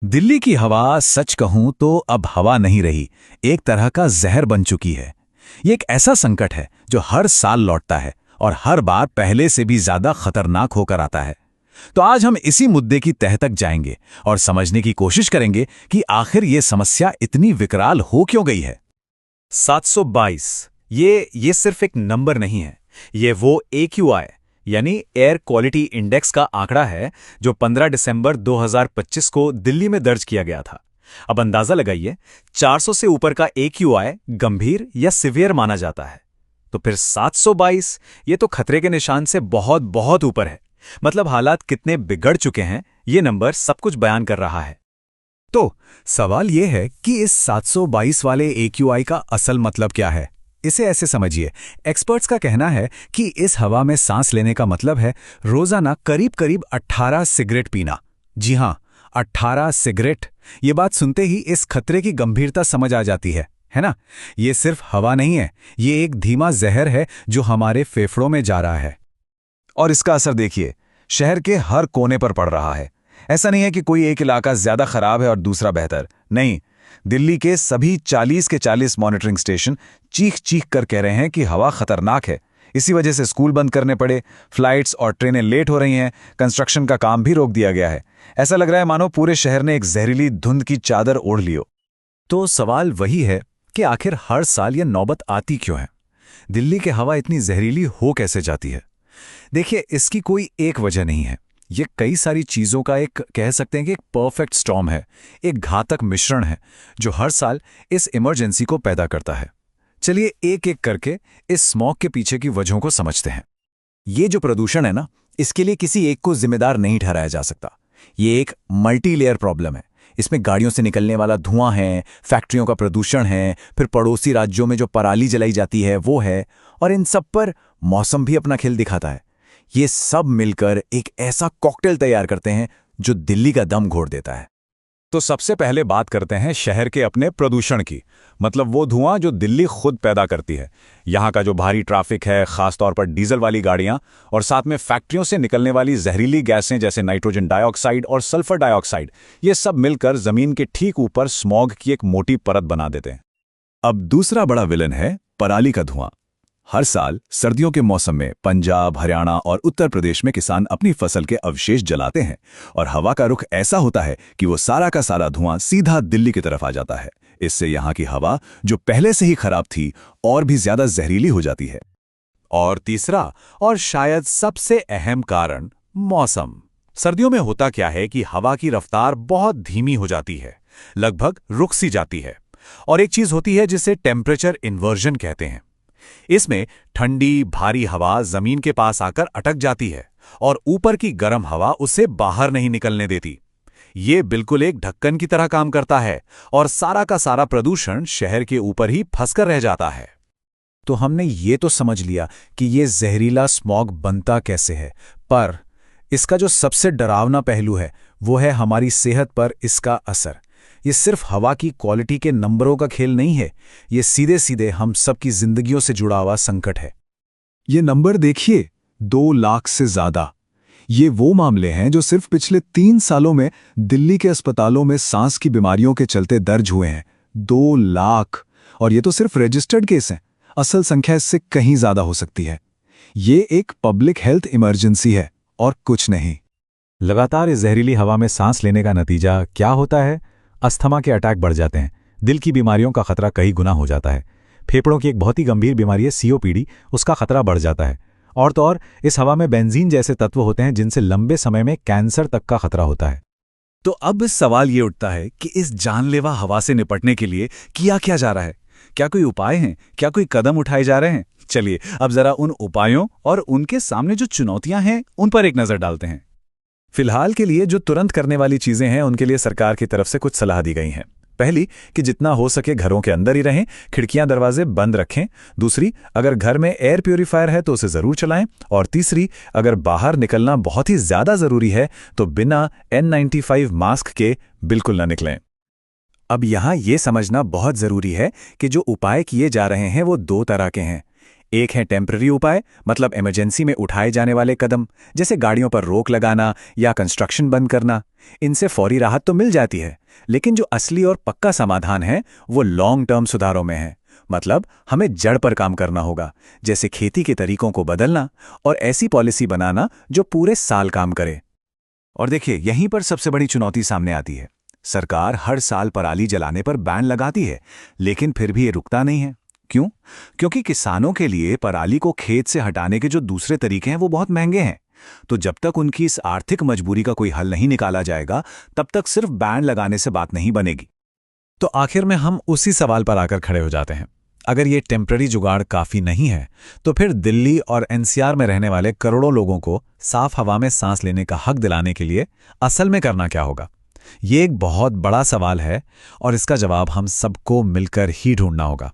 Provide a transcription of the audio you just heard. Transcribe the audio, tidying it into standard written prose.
दिल्ली की हवा सच कहूं तो अब हवा नहीं रही, एक तरह का जहर बन चुकी है। ये एक ऐसा संकट है जो हर साल लौटता है और हर बार पहले से भी ज्यादा खतरनाक होकर आता है। तो आज हम इसी मुद्दे की तह तक जाएंगे और समझने की कोशिश करेंगे कि आखिर ये समस्या इतनी विकराल हो क्यों गई है। 722 ये सिर्फ एक नंबर नहीं है। ये वो AQI यानी एयर क्वालिटी इंडेक्स का आंकड़ा है जो 15 दिसंबर 2025 को दिल्ली में दर्ज किया गया था। अब अंदाजा लगाइए, 400 से ऊपर का AQI गंभीर या सिवियर माना जाता है, तो फिर 722 ये तो खतरे के निशान से बहुत बहुत ऊपर है। मतलब हालात कितने बिगड़ चुके हैं, ये नंबर सब कुछ बयान कर रहा है। तो सवाल ये है कि इस 722 वाले AQI का असल मतलब क्या है। इसे ऐसे समझिए, एक्सपर्ट्स का कहना है कि इस हवा में सांस लेने का मतलब है रोजाना करीब करीब 18 सिगरेट पीना। जी हां, 18 सिगरेट। ये बात सुनते ही इस खतरे की गंभीरता समझ आ जाती है ना। ये सिर्फ हवा नहीं है, ये एक धीमा जहर है जो हमारे फेफड़ों में जा रहा है। और इसका असर देखिए, शहर के हर कोने पर पड़ रहा है। ऐसा नहीं है कि कोई एक इलाका ज्यादा खराब है और दूसरा बेहतर। नहीं, दिल्ली के सभी 40 के 40 मॉनिटरिंग स्टेशन चीख चीख कर कह रहे हैं कि हवा खतरनाक है। इसी वजह से स्कूल बंद करने पड़े, फ्लाइट्स और ट्रेनें लेट हो रही हैं, कंस्ट्रक्शन का काम भी रोक दिया गया है। ऐसा लग रहा है मानो पूरे शहर ने एक जहरीली धुंध की चादर ओढ़ ली हो। तो सवाल वही है कि आखिर हर साल यह नौबत आती क्यों है। दिल्ली की हवा इतनी जहरीली हो कैसे जाती है। देखिए, इसकी कोई एक वजह नहीं है। ये कई सारी चीज़ों का एक कह सकते हैं कि एक परफेक्ट स्टॉर्म है, एक घातक मिश्रण है जो हर साल इस इमरजेंसी को पैदा करता है। चलिए एक एक करके इस स्मॉग के पीछे की वजहों को समझते हैं। ये जो प्रदूषण है ना, इसके लिए किसी एक को जिम्मेदार नहीं ठहराया जा सकता। ये एक मल्टी लेयर प्रॉब्लम है। इसमें गाड़ियों से निकलने वाला धुआं है, फैक्ट्रियों का प्रदूषण है, फिर पड़ोसी राज्यों में जो पराली जलाई जाती है वो है, और इन सब पर मौसम भी अपना खेल दिखाता है। ये सब मिलकर एक ऐसा कॉकटेल तैयार करते हैं जो दिल्ली का दम घोट देता है। तो सबसे पहले बात करते हैं शहर के अपने प्रदूषण की, मतलब वो धुआं जो दिल्ली खुद पैदा करती है। यहाँ का जो भारी ट्रैफिक है, खासतौर पर डीजल वाली गाड़ियाँ, और साथ में फैक्ट्रियों से निकलने वाली जहरीली गैसें जैसे नाइट्रोजन डाइऑक्साइड और सल्फर डाइऑक्साइड, ये सब मिलकर जमीन के ठीक ऊपर स्मॉग की एक मोटी परत बना देते हैं। अब दूसरा बड़ा विलन है पराली का धुआं। हर साल सर्दियों के मौसम में पंजाब, हरियाणा और उत्तर प्रदेश में किसान अपनी फसल के अवशेष जलाते हैं और हवा का रुख ऐसा होता है कि वो सारा का सारा धुआं सीधा दिल्ली की तरफ आ जाता है। इससे यहाँ की हवा जो पहले से ही खराब थी और भी ज्यादा जहरीली हो जाती है। और तीसरा और शायद सबसे अहम कारण, मौसम। सर्दियों में होता क्या है कि हवा की रफ्तार बहुत धीमी हो जाती है, लगभग रुक सी जाती है। और एक चीज होती है जिसे टेम्परेचर इन्वर्जन कहते हैं। इसमें ठंडी भारी हवा जमीन के पास आकर अटक जाती है और ऊपर की गर्म हवा उसे बाहर नहीं निकलने देती। ये बिल्कुल एक ढक्कन की तरह काम करता है और सारा का सारा प्रदूषण शहर के ऊपर ही फंसकर रह जाता है। तो हमने ये तो समझ लिया कि ये जहरीला स्मॉग बनता कैसे है, पर इसका जो सबसे डरावना पहलू है वो है हमारी सेहत पर इसका असर। ये सिर्फ हवा की क्वालिटी के नंबरों का खेल नहीं है, ये सीधे सीधे हम सबकी जिंदगियों से जुड़ा हुआ संकट है। ये नंबर देखिए, 2 लाख से ज्यादा। ये वो मामले हैं जो सिर्फ पिछले 3 सालों में दिल्ली के अस्पतालों में सांस की बीमारियों के चलते दर्ज हुए हैं। 2 लाख। और ये तो सिर्फ रजिस्टर्ड केस हैं, असल संख्या इससे कहीं ज्यादा हो सकती है। ये एक पब्लिक हेल्थ इमरजेंसी है और कुछ नहीं। लगातार इस जहरीली हवा में सांस लेने का नतीजा क्या होता है? अस्थमा के अटैक बढ़ जाते हैं, दिल की बीमारियों का खतरा कई गुना हो जाता है, फेफड़ों की एक बहुत ही गंभीर बीमारी है COPD, उसका खतरा बढ़ जाता है। और तो और इस हवा में बेंजीन जैसे तत्व होते हैं जिनसे लंबे समय में कैंसर तक का खतरा होता है। तो अब सवाल ये उठता है कि इस जानलेवा हवा से निपटने के लिए किया क्या जा रहा है। क्या कोई उपाय हैं? क्या कोई कदम उठाए जा रहे हैं? चलिए अब जरा उन उपायों और उनके सामने जो चुनौतियां हैं उन पर एक नजर डालते हैं। फिलहाल के लिए जो तुरंत करने वाली चीजें हैं उनके लिए सरकार की तरफ से कुछ सलाह दी गई हैं। पहली कि जितना हो सके घरों के अंदर ही रहें, खिड़कियां दरवाजे बंद रखें। दूसरी, अगर घर में एयर प्यूरीफायर है तो उसे जरूर चलाएं। और तीसरी, अगर बाहर निकलना बहुत ही ज्यादा जरूरी है तो बिना N95 मास्क के बिल्कुल न निकलें। अब यहां यह समझना बहुत जरूरी है कि जो उपाय किए जा रहे हैं वो 2 तरह के हैं। एक है टेम्पररी उपाय, मतलब इमरजेंसी में उठाए जाने वाले कदम, जैसे गाड़ियों पर रोक लगाना या कंस्ट्रक्शन बंद करना। इनसे फौरी राहत तो मिल जाती है, लेकिन जो असली और पक्का समाधान है वो लॉन्ग टर्म सुधारों में है। मतलब हमें जड़ पर काम करना होगा, जैसे खेती के तरीकों को बदलना और ऐसी पॉलिसी बनाना जो पूरे साल काम करे। और देखिए, यहीं पर सबसे बड़ी चुनौती सामने आती है। सरकार हर साल पराली जलाने पर बैन लगाती है, लेकिन फिर भी ये रुकता नहीं है। क्यों? क्योंकि किसानों के लिए पराली को खेत से हटाने के जो दूसरे तरीके हैं वो बहुत महंगे हैं। तो जब तक उनकी इस आर्थिक मजबूरी का कोई हल नहीं निकाला जाएगा, तब तक सिर्फ बैन लगाने से बात नहीं बनेगी। तो आखिर में हम उसी सवाल पर आकर खड़े हो जाते हैं। अगर ये टेम्पररी जुगाड़ काफी नहीं है, तो फिर दिल्ली और एनसीआर में रहने वाले करोड़ों लोगों को साफ हवा में सांस लेने का हक दिलाने के लिए असल में करना क्या होगा? ये एक बहुत बड़ा सवाल है और इसका जवाब हम सबको मिलकर ही ढूंढना होगा।